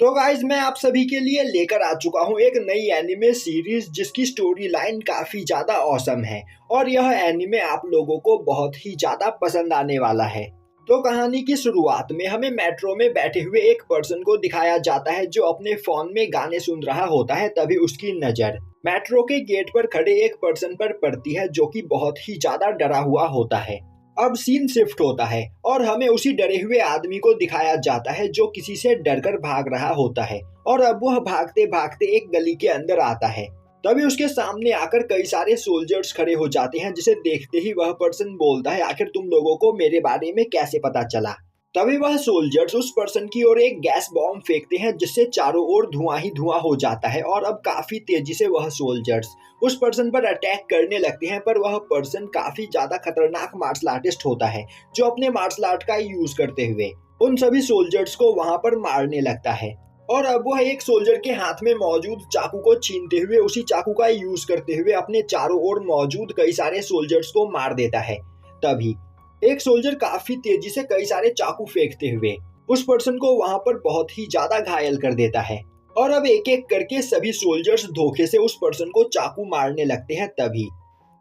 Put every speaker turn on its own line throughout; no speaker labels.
तो गाइज मैं आप सभी के लिए लेकर आ चुका हूँ एक नई एनिमे सीरीज जिसकी स्टोरी लाइन काफी ज्यादा औसम है और यह एनिमे आप लोगों को बहुत ही ज्यादा पसंद आने वाला है। तो कहानी की शुरुआत में हमें मेट्रो में बैठे हुए एक पर्सन को दिखाया जाता है जो अपने फोन में गाने सुन रहा होता है। तभी उसकी नजर मेट्रो के गेट पर खड़े एक पर्सन पर पड़ती है जो कि बहुत ही ज्यादा डरा हुआ होता है। अब सीन शिफ्ट होता है और हमें उसी डरे हुए आदमी को दिखाया जाता है जो किसी से डरकर भाग रहा होता है और अब वह भागते भागते एक गली के अंदर आता है। तभी उसके सामने आकर कई सारे सोल्जर्स खड़े हो जाते हैं जिसे देखते ही वह पर्सन बोलता है, आखिर तुम लोगों को मेरे बारे में कैसे पता चला। तभी वह सोल्जर्स उस पर्सन की ओर एक गैस बॉम्ब फेंकते हैं जिससे चारों ओर धुआं ही धुआं हो जाता है और अब काफी तेजी से वह सोल्जर्स उस पर्सन पर अटैक करने लगते हैं। पर वह पर्सन काफी ज्यादा खतरनाक मार्शल आर्टिस्ट होता है जो अपने मार्शल आर्ट का यूज करते हुए उन सभी सोल्जर्स को वहां पर मारने लगता है। और अब वह एक सोल्जर के हाथ में मौजूद चाकू को छीनते हुए उसी चाकू का यूज करते हुए अपने चारों ओर मौजूद कई सारे सोल्जर्स को मार देता है। तभी एक सोल्जर काफी तेजी से कई सारे चाकू फेंकते हुए उस पर्सन को वहां पर बहुत ही ज्यादा घायल कर देता है और अब एक एक करके सभी सोल्जर्स धोखे से उस पर्सन को चाकू मारने लगते हैं। तभी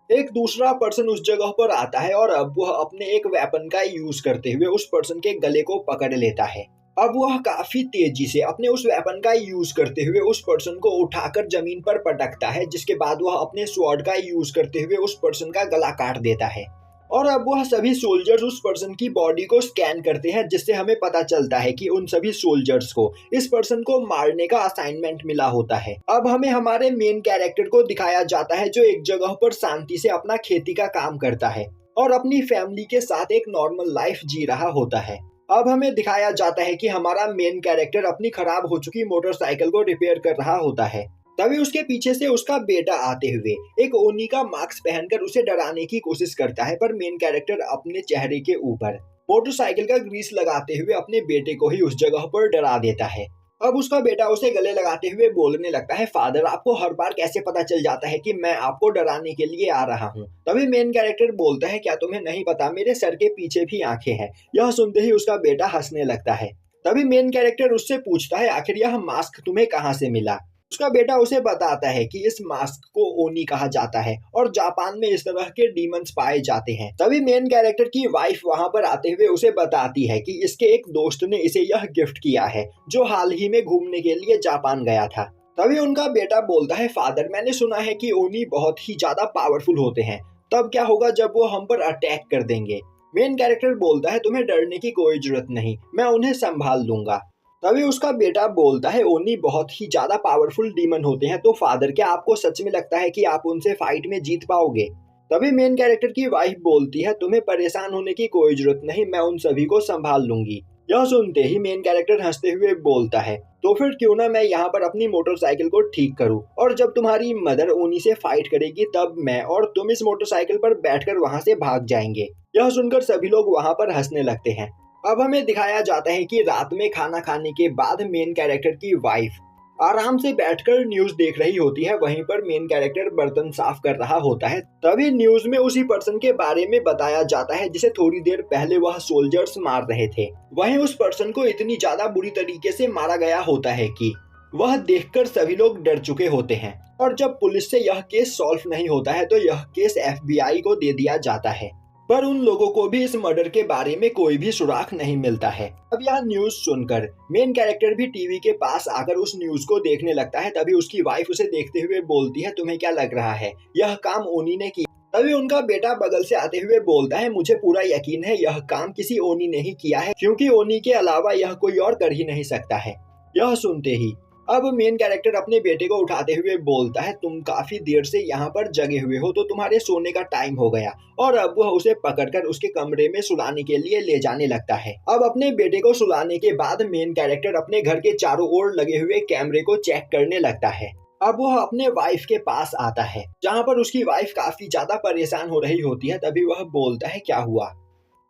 एक दूसरा पर्सन उस जगह पर आता है और अब वह अपने एक वेपन का यूज करते हुए उस पर्सन के गले को पकड़ लेता है। अब वह काफी तेजी से अपने उस वेपन का यूज करते हुए उस पर्सन को उठाकर जमीन पर पटकता है, जिसके बाद वह अपने स्वॉर्ड का यूज करते हुए उस पर्सन का गला काट देता है। और अब वह सभी सोल्जर्स उस पर्सन की बॉडी को स्कैन करते हैं जिससे हमें पता चलता है कि उन सभी सोल्जर्स को इस पर्सन को मारने का असाइनमेंट मिला होता है। अब हमें हमारे मेन कैरेक्टर को दिखाया जाता है जो एक जगह पर शांति से अपना खेती का काम करता है और अपनी फैमिली के साथ एक नॉर्मल लाइफ जी रहा होता है। अब हमें दिखाया जाता है कि हमारा मेन कैरेक्टर अपनी खराब हो चुकी मोटरसाइकिल को रिपेयर कर रहा होता है। तभी उसके पीछे से उसका बेटा आते हुए एक ओनी का मास्क पहनकर उसे डराने की कोशिश करता है, पर मेन कैरेक्टर अपने चेहरे के ऊपर मोटरसाइकिल का ग्रीस लगाते हुए अपने बेटे को ही उस जगह पर डरा देता है। अब उसका बेटा उसे गले लगाते हुए बोलने लगता है, फादर आपको हर बार कैसे पता चल जाता है कि मैं आपको डराने के लिए आ रहा हूँ। तभी मेन कैरेक्टर बोलता है, क्या तुम्हें नहीं पता मेरे सर के पीछे भी आंखें हैं। यह सुनते ही उसका बेटा हंसने लगता है। तभी मेन कैरेक्टर उससे पूछता है, आखिर यह मास्क तुम्हें कहाँ से मिला। उसका बेटा उसे बताता है कि इस मास्क को ओनी कहा जाता है और जापान में इस तरह के डीमंस पाए जाते हैं। तभी मेन कैरेक्टर की वाइफ वहां पर आते हुए उसे बताती है कि इसके एक दोस्त ने इसे यह गिफ्ट किया है जो हाल ही में घूमने के लिए जापान गया था। तभी उनका बेटा बोलता है, फादर मैंने सुना है कि ओनी बहुत ही ज्यादा पावरफुल होते हैं, तब क्या होगा जब वो हम पर अटैक कर देंगे। मेन कैरेक्टर बोलता है, तुम्हें डरने की कोई जरूरत नहीं, मैं उन्हें संभाल लूंगा। तभी उसका बेटा बोलता है, ओनी बहुत ही ज्यादा पावरफुल डीमन होते हैं, तो फादर क्या आपको सच में लगता है कि आप उनसे फाइट में जीत पाओगे। तभी मेन कैरेक्टर की वाइफ बोलती है, तुम्हें परेशान होने की कोई जरूरत नहीं, मैं उन सभी को संभाल लूंगी। यह सुनते ही मेन कैरेक्टर हंसते हुए बोलता है, तो फिर क्यों ना मैं यहाँ पर अपनी मोटरसाइकिल को ठीक करूँ और जब तुम्हारी मदर ओनी से फाइट करेगी तब मैं और तुम इस मोटरसाइकिल पर बैठकर वहां से भाग जाएंगे। यह सुनकर सभी लोग वहां पर हंसने लगते हैं। अब हमें दिखाया जाता है कि रात में खाना खाने के बाद मेन कैरेक्टर की वाइफ आराम से बैठकर न्यूज देख रही होती है, वहीं पर मेन कैरेक्टर बर्तन साफ कर रहा होता है। तभी न्यूज में उसी पर्सन के बारे में बताया जाता है जिसे थोड़ी देर पहले वह सोल्जर्स मार रहे थे। वहीं उस पर्सन को इतनी ज्यादा बुरी तरीके से मारा गया होता है कि वह देखकर सभी लोग डर चुके होते हैं और जब पुलिस से यह केस सॉल्व नहीं होता है तो यह केस FBI को दे दिया जाता है, पर उन लोगों को भी इस मर्डर के बारे में कोई भी सुराग नहीं मिलता है। अब यह न्यूज सुनकर मेन कैरेक्टर भी टीवी के पास आकर उस न्यूज को देखने लगता है। तभी उसकी वाइफ उसे देखते हुए बोलती है, तुम्हें क्या लग रहा है यह काम ओनी ने किया। तभी उनका बेटा बगल से आते हुए बोलता है, मुझे पूरा यकीन है यह काम किसी ओनी ने ही किया है, क्योंकि ओनी के अलावा यह कोई और कर ही नहीं सकता है। यह सुनते ही अब मेन कैरेक्टर अपने बेटे को उठाते हुए बोलता है, तुम काफी देर से यहाँ पर जगे हुए हो तो तुम्हारे सोने का टाइम हो गया। और अब वह उसे पकड़कर उसके कमरे में सुलाने के लिए ले जाने लगता है। अब अपने बेटे को सुलाने के बाद मेन कैरेक्टर अपने घर के चारों ओर लगे हुए कैमरे को चेक करने लगता है। अब वह अपने वाइफ के पास आता है जहाँ पर उसकी वाइफ काफी ज्यादा परेशान हो रही होती है। तभी वह बोलता है, क्या हुआ,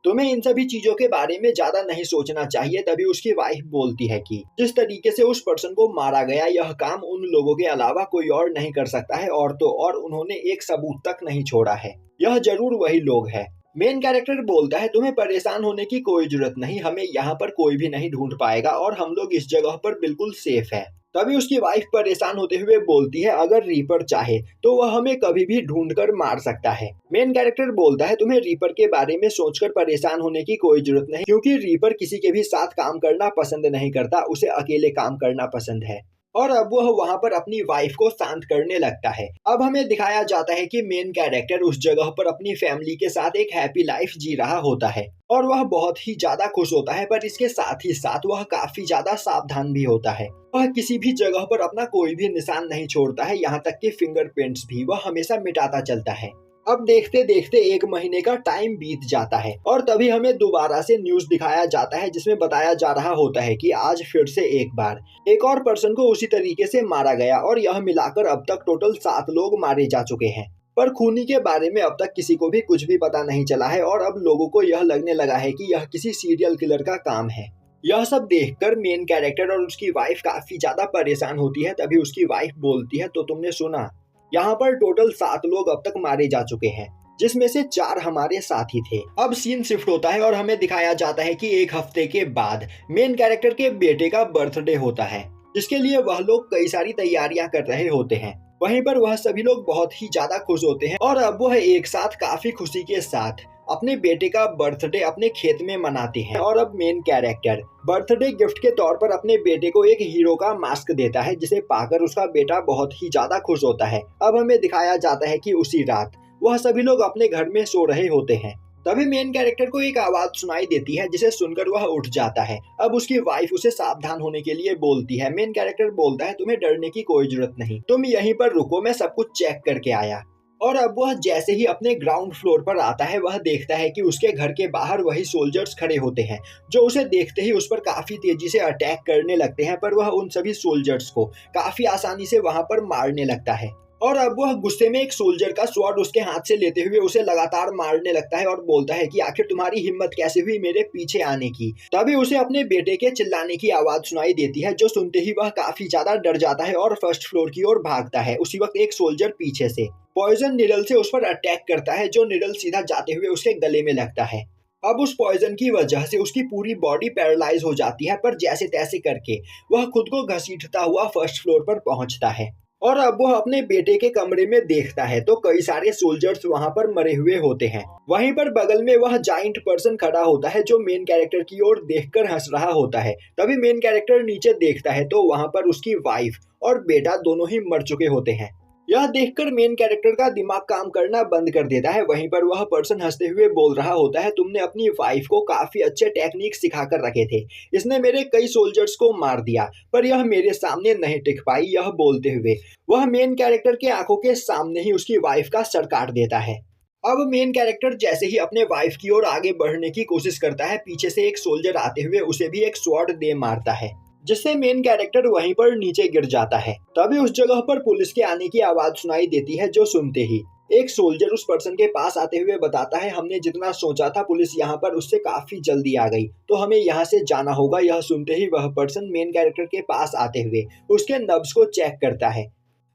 तुम्हें इन सभी चीजों के बारे में ज्यादा नहीं सोचना चाहिए। तभी उसकी वाइफ बोलती है कि जिस तरीके से उस पर्सन को मारा गया यह काम उन लोगों के अलावा कोई और नहीं कर सकता है, और तो और उन्होंने एक सबूत तक नहीं छोड़ा है, यह जरूर वही लोग है। मेन कैरेक्टर बोलता है तुम्हें परेशान होने की कोई जरूरत नहीं, हमें यहाँ पर कोई भी नहीं ढूंढ पाएगा और हम लोग इस जगह पर बिल्कुल सेफ है। तभी उसकी वाइफ परेशान होते हुए बोलती है अगर रीपर चाहे तो वह हमें कभी भी ढूंढ कर मार सकता है। मेन कैरेक्टर बोलता है तुम्हें रीपर के बारे में सोचकर परेशान होने की कोई जरूरत नहीं, क्योंकि रीपर किसी के भी साथ काम करना पसंद नहीं करता, उसे अकेले काम करना पसंद है। और अब वह वहां पर अपनी वाइफ को शांत करने लगता है। अब हमें दिखाया जाता है कि मेन कैरेक्टर उस जगह पर अपनी फैमिली के साथ एक हैप्पी लाइफ जी रहा होता है और वह बहुत ही ज्यादा खुश होता है, पर इसके साथ ही साथ वह काफी ज्यादा सावधान भी होता है। वह किसी भी जगह पर अपना कोई भी निशान नहीं छोड़ता है, यहाँ तक कि फिंगरप्रिंट्स भी वह हमेशा मिटाता चलता है। अब देखते देखते 1 महीने का टाइम बीत जाता है और तभी हमें दोबारा से न्यूज दिखाया जाता है जिसमें बताया जा रहा होता है कि आज फिर से एक बार एक और पर्सन को उसी तरीके से मारा गया और यह मिलाकर अब तक टोटल 7 लोग मारे जा चुके हैं। पर खूनी के बारे में अब तक किसी को भी कुछ भी पता नहीं चला है और अब लोगों को यह लगने लगा है कि यह किसी सीरियल किलर का काम है। यह सब देखकर मेन कैरेक्टर और उसकी वाइफ काफी ज्यादा परेशान होती है। तभी उसकी वाइफ बोलती है तो तुमने सुना, यहाँ पर टोटल 7 लोग अब तक मारे जा चुके हैं, जिसमें से 4 हमारे साथी थे। अब सीन शिफ्ट होता है और हमें दिखाया जाता है कि 1 हफ्ते के बाद मेन कैरेक्टर के बेटे का बर्थडे होता है, जिसके लिए वह लोग कई सारी तैयारियां कर रहे होते हैं। वहीं पर वह सभी लोग बहुत ही ज्यादा खुश होते हैं और अब वह एक साथ काफी खुशी के साथ अपने बेटे का बर्थडे अपने खेत में मनाते हैं। और अब मेन कैरेक्टर बर्थडे गिफ्ट के तौर पर अपने बेटे को एक हीरो का मास्क देता है, जिसे पाकर उसका बेटा बहुत ही ज्यादा खुश होता है। अब हमें दिखाया जाता है कि उसी रात वह सभी लोग अपने घर में सो रहे होते हैं। तभी मेन कैरेक्टर को एक आवाज सुनाई देती है, जिसे सुनकर वह उठ जाता है। अब उसकी वाइफ उसे सावधान होने के लिए बोलती है। मेन कैरेक्टर बोलता है तुम्हें डरने की कोई जरूरत नहीं, तुम यहीं पर रुको, मैं सब कुछ चेक करके आया। और अब वह जैसे ही अपने ग्राउंड फ्लोर पर आता है, वह देखता है कि उसके घर के बाहर वही सोल्जर्स खड़े होते हैं, जो उसे देखते ही उस पर काफी तेजी से अटैक करने लगते हैं। पर वह उन सभी सोल्जर्स को काफी आसानी से वहां पर मारने लगता है। और अब वह गुस्से में एक सोल्जर का स्वॉर्ड उसके हाथ से लेते हुए उसे लगातार मारने लगता है और बोलता है कि आखिर तुम्हारी हिम्मत कैसे हुई मेरे पीछे आने की। तभी उसे अपने बेटे के चिल्लाने की आवाज सुनाई देती है, जो सुनते ही वह काफी ज्यादा डर जाता है और फर्स्ट फ्लोर की ओर भागता है। उसी वक्त एक सोल्जर पीछे से पॉइजन निडल से उस पर अटैक करता है, जो निडल सीधा जाते हुए उसके गले में लगता है। अब उस पॉइजन की वजह से उसकी पूरी बॉडी पैरालाइज हो जाती है, पर जैसे तैसे करके वह खुद को घसीटता हुआ फर्स्ट फ्लोर पर पहुंचता है। और अब वह अपने बेटे के कमरे में देखता है तो कई सारे सोल्जर्स वहां पर मरे हुए होते हैं। वहीं पर बगल में वह जाइंट पर्सन खड़ा होता है, जो मेन कैरेक्टर की ओर देखकर हंस रहा होता है। तभी मेन कैरेक्टर नीचे देखता है तो वहां पर उसकी वाइफ और बेटा दोनों ही मर चुके होते हैं। यह देखकर मेन कैरेक्टर का दिमाग काम करना बंद कर देता है। वहीं पर वह पर्सन हंसते हुए बोल रहा होता है तुमने अपनी वाइफ को काफी अच्छे टेक्निक सिखा कर रखे थे, इसने मेरे कई सोल्जर्स को मार दिया, पर यह मेरे सामने नहीं टिक पाई। यह बोलते हुए वह मेन कैरेक्टर के आंखों के सामने ही उसकी वाइफ का सर काट देता है। अब मेन कैरेक्टर जैसे ही अपने वाइफ की ओर आगे बढ़ने की कोशिश करता है, पीछे से एक सोल्जर आते हुए उसे भी एक स्वॉर्ड दे मारता है, जिससे मेन कैरेक्टर वहीं पर नीचे गिर जाता है। तभी उस जगह पर पुलिस के आने की आवाज सुनाई देती है, जो सुनते ही एक सोल्जर उस पर्सन के पास आते हुए बताता है हमने जितना सोचा था पुलिस यहाँ पर उससे काफी जल्दी आ गई, तो हमें यहाँ से जाना होगा। यह सुनते ही वह पर्सन मेन कैरेक्टर के पास आते हुए उसके नब्ज को चेक करता है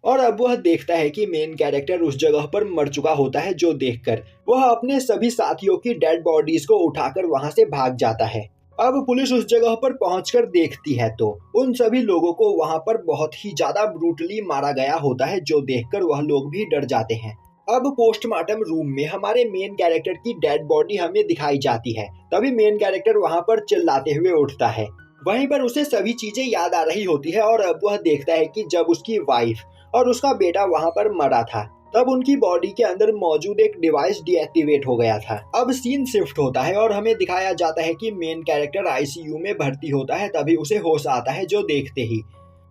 और अब वह देखता है कि मेन कैरेक्टर उस जगह पर मर चुका होता है, जो देखकर वह अपने सभी साथियों की डेड बॉडीज को उठाकर वहां से भाग जाता है। अब पुलिस उस जगह पर पहुंचकर देखती है तो उन सभी लोगों को वहां पर बहुत ही ज्यादा ब्रूटली मारा गया होता है, जो देखकर वह लोग भी डर जाते हैं। अब पोस्टमार्टम रूम में हमारे मेन कैरेक्टर की डेड बॉडी हमें दिखाई जाती है। तभी मेन कैरेक्टर वहां पर चिल्लाते हुए उठता है। वहीं पर उसे सभी चीजें याद आ रही होती है और अब वह देखता है कि जब उसकी वाइफ और उसका बेटा वहां पर मरा था, तब उनकी बॉडी के अंदर मौजूद एक डिवाइस डीएक्टिवेट हो गया था। अब सीन शिफ्ट होता है और हमें दिखाया जाता है कि मेन कैरेक्टर आईसीयू में भर्ती होता है। तभी उसे होश आता है, जो देखते ही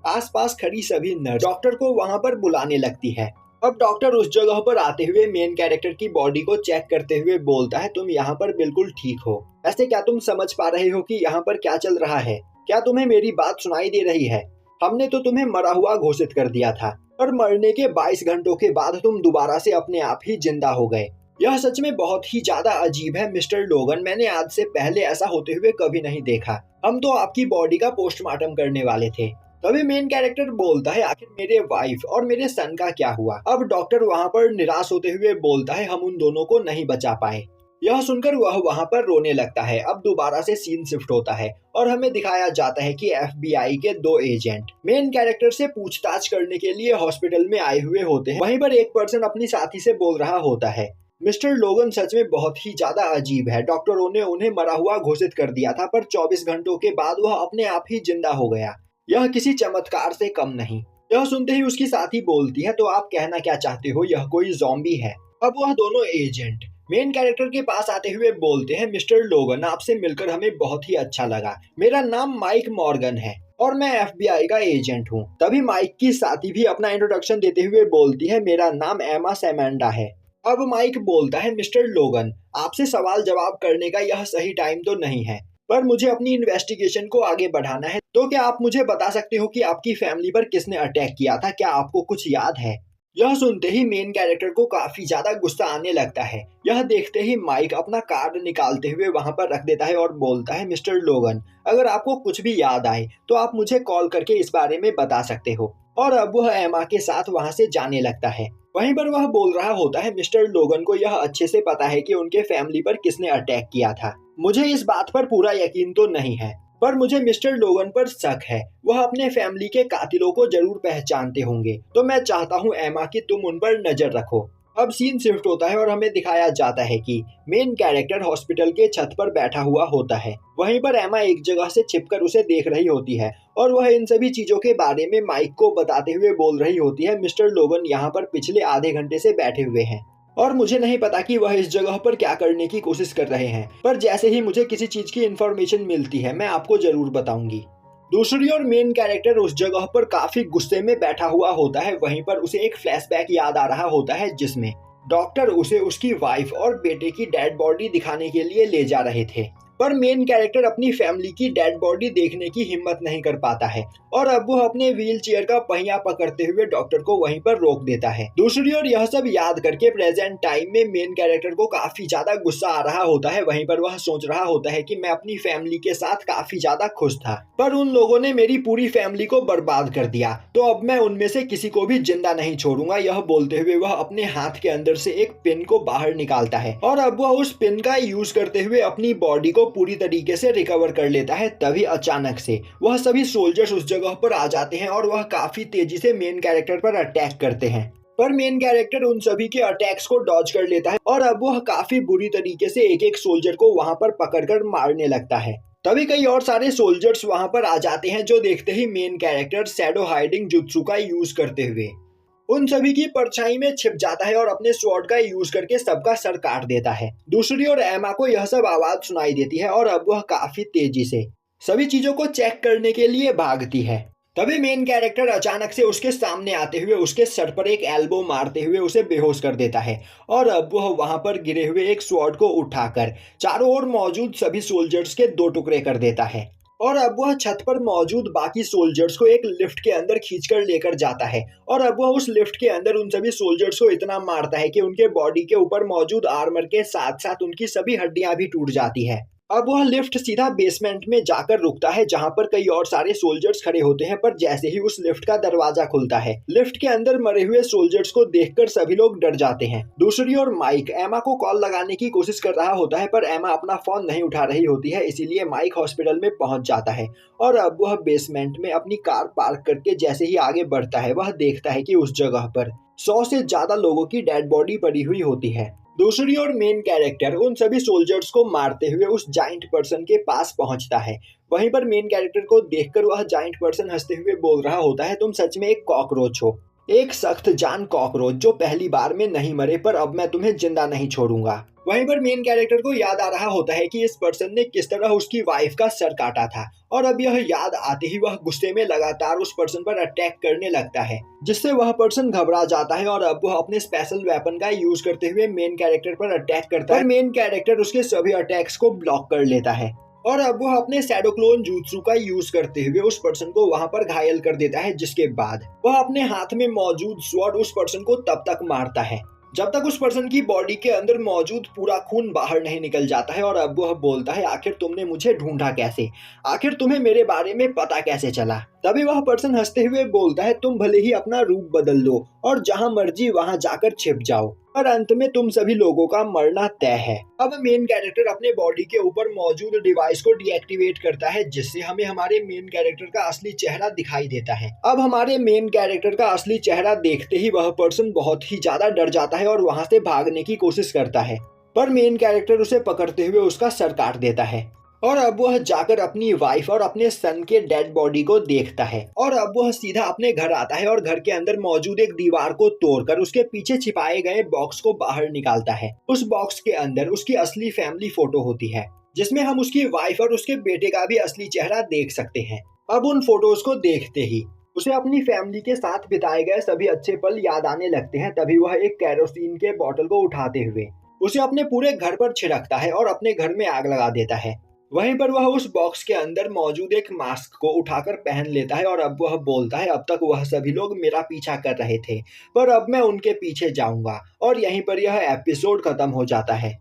आसपास खड़ी सभी नर्स डॉक्टर को वहां पर बुलाने लगती है। अब डॉक्टर उस जगह पर आते हुए मेन कैरेक्टर की बॉडी को चेक करते हुए बोलता है तुम यहाँ पर बिल्कुल ठीक हो। ऐसे क्या तुम समझ पा रहे हो कि यहाँ पर क्या चल रहा है? क्या तुम्हें मेरी बात सुनाई दे रही है? हमने तो तुम्हें मरा हुआ घोषित कर दिया था और मरने के 22 घंटों के बाद तुम दोबारा से अपने आप ही जिंदा हो गए। यह सच में बहुत ही ज्यादा अजीब है मिस्टर लोगन, मैंने आज से पहले ऐसा होते हुए कभी नहीं देखा। हम तो आपकी बॉडी का पोस्टमार्टम करने वाले थे। तभी मेन कैरेक्टर बोलता है आखिर मेरे वाइफ और मेरे सन का क्या हुआ? अब डॉक्टर वहां पर निराश होते हुए बोलता है हम उन दोनों को नहीं बचा पाए। यह सुनकर वह वहां पर रोने लगता है। अब दोबारा से सीन शिफ्ट होता है और हमें दिखाया जाता है कि FBI के 2 एजेंट मेन कैरेक्टर से पूछताछ करने के लिए हॉस्पिटल में आए हुए होते हैं। वहीं पर एक पर्सन अपनी साथी से बोल रहा होता है, मिस्टर लोगन सच में बहुत ही ज्यादा अजीब है। डॉक्टरों ने उन्हें मरा हुआ घोषित कर दिया था, पर 24 घंटों के बाद वह अपने आप ही जिंदा हो गया। यह किसी चमत्कार से कम नहीं। यह सुनते ही उसकी साथी बोलती है, तो आप कहना क्या चाहते हो, यह कोई ज़ॉम्बी है। अब वह दोनों एजेंट मेन कैरेक्टर के पास आते हुए बोलते हैं, मिस्टर लोगन आपसे मिलकर हमें बहुत ही अच्छा लगा। मेरा नाम माइक मॉर्गन है और मैं FBI का एजेंट हूँ। तभी माइक की साथी भी अपना इंट्रोडक्शन देते हुए बोलती है, मेरा नाम एमा सैमेंडा है। अब माइक बोलता है, मिस्टर लोगन आपसे सवाल जवाब करने का यह सही टाइम तो नहीं है, पर मुझे अपनी इन्वेस्टिगेशन को आगे बढ़ाना है। तो क्या आप मुझे बता सकते हो कि आपकी फैमिली पर किसने अटैक किया था, क्या आपको कुछ याद है? यह सुनते ही मेन कैरेक्टर को काफी ज्यादा गुस्सा आने लगता है। यह देखते ही माइक अपना कार्ड निकालते हुए वहां पर रख देता है और बोलता है, मिस्टर लोगन अगर आपको कुछ भी याद आए तो आप मुझे कॉल करके इस बारे में बता सकते हो। और अब वह एमा के साथ वहां से जाने लगता है। वहीं पर वह बोल रहा होता है, मिस्टर लोगन को यह अच्छे से पता है कि उनके फैमिली पर किसने अटैक किया था। मुझे इस बात पर पूरा यकीन तो नहीं है, पर मुझे मिस्टर लोगन पर शक है। वह अपने फैमिली के कातिलों को जरूर पहचानते होंगे, तो मैं चाहता हूँ एमा कि तुम उन पर नजर रखो। अब सीन शिफ्ट होता है और हमें दिखाया जाता है कि मेन कैरेक्टर हॉस्पिटल के छत पर बैठा हुआ होता है। वहीं पर एमा एक जगह से छिपकर उसे देख रही होती है और वह इन सभी चीजों के बारे में माइक को बताते हुए बोल रही होती है, मिस्टर लोगन यहाँ पर पिछले आधे घंटे से बैठे हुए हैं और मुझे नहीं पता कि वह इस जगह पर क्या करने की कोशिश कर रहे हैं, पर जैसे ही मुझे किसी चीज की इंफॉर्मेशन मिलती है मैं आपको जरूर बताऊंगी। दूसरी ओर मेन कैरेक्टर उस जगह पर काफी गुस्से में बैठा हुआ होता है। वहीं पर उसे एक फ्लैशबैक याद आ रहा होता है जिसमें डॉक्टर उसे उसकी वाइफ और बेटे की डेड बॉडी दिखाने के लिए ले जा रहे थे, पर मेन कैरेक्टर अपनी फैमिली की डेड बॉडी देखने की हिम्मत नहीं कर पाता है और अब वह अपने व्हील चेयर का पहिया पकड़ते हुए डॉक्टर को वहीं पर रोक देता है। दूसरी ओर यह सब याद करके प्रेजेंट टाइम में मेन कैरेक्टर को काफी ज्यादा गुस्सा आ रहा होता है। वहीं पर वह सोच रहा होता है कि मैं अपनी फैमिली के साथ काफी ज्यादा खुश था, पर उन लोगों ने मेरी पूरी फैमिली को बर्बाद कर दिया, तो अब मैं उनमें से किसी को भी जिंदा नहीं छोड़ूंगा। यह बोलते हुए वह अपने हाथ के अंदर से एक पिन को बाहर निकालता है और अब वह उस पिन का यूज करते हुए अपनी बॉडी को पूरी तरीके से रिकवर कर लेता है। तभी अचानक से वह सभी सोल्जर्स उस जगह पर आ जाते हैं और वह काफी तेजी से मेन कैरेक्टर पर अटैक करते हैं, पर मेन कैरेक्टर उन सभी के अटैक्स को डॉज कर लेता है और अब वह काफी बुरी तरीके से एक एक सोल्जर को वहां पर पकड़कर मारने लगता है। तभी कई और सारे सोल्जर्स वहां पर आ जाते हैं जो देखते ही main character shadow hiding jutsu का यूज करते हुए उन सभी की परछाई में छिप जाता है और अपने स्वॉर्ड का यूज करके सबका सर काट देता है। दूसरी ओर एमा को यह सब आवाज सुनाई देती है और अब वह काफी तेजी से सभी चीजों को चेक करने के लिए भागती है। तभी मेन कैरेक्टर अचानक से उसके सामने आते हुए उसके सर पर एक एल्बो मारते हुए उसे बेहोश कर देता है और अब वह वहां पर गिरे हुए एक स्वॉर्ड को उठाकर चारों ओर मौजूद सभी सोल्जर्स के 2 टुकड़े कर देता है और अब वह छत पर मौजूद बाकी सोल्जर्स को एक लिफ्ट के अंदर खींचकर लेकर जाता है और अब वह उस लिफ्ट के अंदर उन सभी सोल्जर्स को इतना मारता है कि उनके बॉडी के ऊपर मौजूद आर्मर के साथ साथ उनकी सभी हड्डियां भी टूट जाती है। अब वह लिफ्ट सीधा बेसमेंट में जाकर रुकता है जहां पर कई और सारे सोल्जर्स खड़े होते हैं, पर जैसे ही उस लिफ्ट का दरवाजा खुलता है लिफ्ट के अंदर मरे हुए सोल्जर्स को देखकर सभी लोग डर जाते हैं। दूसरी ओर माइक एमा को कॉल लगाने की कोशिश कर रहा होता है, पर एमा अपना फोन नहीं उठा रही होती है, इसीलिए माइक हॉस्पिटल में पहुंच जाता है और अब वह बेसमेंट में अपनी कार पार्क करके जैसे ही आगे बढ़ता है वह देखता है कि उस जगह पर 100 से ज्यादा लोगों की डेड बॉडी पड़ी हुई होती है। दूसरी ओर मेन कैरेक्टर उन सभी सोल्जर्स को मारते हुए उस जाइंट पर्सन के पास पहुंचता है। वहीं पर मेन कैरेक्टर को देखकर वह जाइंट पर्सन हंसते हुए बोल रहा होता है, तुम सच में एक कॉकरोच हो, एक सख्त जान कॉकरोच जो पहली बार में नहीं मरे, पर अब मैं तुम्हें जिंदा नहीं छोड़ूंगा। वहीं पर मेन कैरेक्टर को याद आ रहा होता है कि इस पर्सन ने किस तरह उसकी वाइफ का सर काटा था और अब यह याद आते ही वह गुस्से में लगातार उस पर्सन पर अटैक करने लगता है, जिससे वह पर्सन घबरा जाता है और अब वह अपने स्पेशल वेपन का यूज करते हुए मेन कैरेक्टर पर अटैक करता है। मेन कैरेक्टर उसके सभी अटैक्स को ब्लॉक कर लेता है और अब वह अपने शैडो क्लोन jutsu का यूज करते हुए उस पर्सन को वहां पर घायल कर देता है, जिसके बाद वह अपने हाथ में मौजूद स्वॉर्ड उस पर्सन को तब तक मारता है जब तक उस पर्सन की बॉडी के अंदर मौजूद पूरा खून बाहर नहीं निकल जाता है और अब वह बोलता है, आखिर तुमने मुझे ढूंढा कैसे, आखिर तुम्हें मेरे बारे में पता कैसे चला। तभी वह पर्सन हंसते हुए बोलता है, तुम भले ही अपना रूप बदल लो और जहां मर्जी वहां जाकर छिप जाओ, पर अंत में तुम सभी लोगों का मरना तय है। अब मेन कैरेक्टर अपने बॉडी के ऊपर मौजूद डिवाइस को डीएक्टिवेट करता है, जिससे हमें हमारे मेन कैरेक्टर का असली चेहरा दिखाई देता है। अब हमारे मेन कैरेक्टर का असली चेहरा देखते ही वह पर्सन बहुत ही ज्यादा डर जाता है और वहां से भागने की कोशिश करता है, पर मेन कैरेक्टर उसे पकड़ते हुए उसका सर काट देता है। और अब वह जाकर अपनी वाइफ और अपने सन के डेड बॉडी को देखता है और अब वह सीधा अपने घर आता है और घर के अंदर मौजूद एक दीवार को तोड़कर उसके पीछे छिपाए गए बॉक्स को बाहर निकालता है। उस बॉक्स के अंदर उसकी असली फैमिली फोटो होती है, जिसमें हम उसकी वाइफ और उसके बेटे का भी असली चेहरा देख सकते हैं। अब उन फोटोज को देखते ही उसे अपनी फैमिली के साथ बिताए गए सभी अच्छे पल याद आने लगते हैं। तभी वह एक केरोसिन के बोतल को उठाते हुए उसे अपने पूरे घर पर छिड़कता है और अपने घर में आग लगा देता है। वहीं पर वह उस बॉक्स के अंदर मौजूद एक मास्क को उठाकर पहन लेता है और अब वह बोलता है, अब तक वह सभी लोग मेरा पीछा कर रहे थे, पर अब मैं उनके पीछे जाऊंगा। और यहीं पर यह एपिसोड खत्म हो जाता है।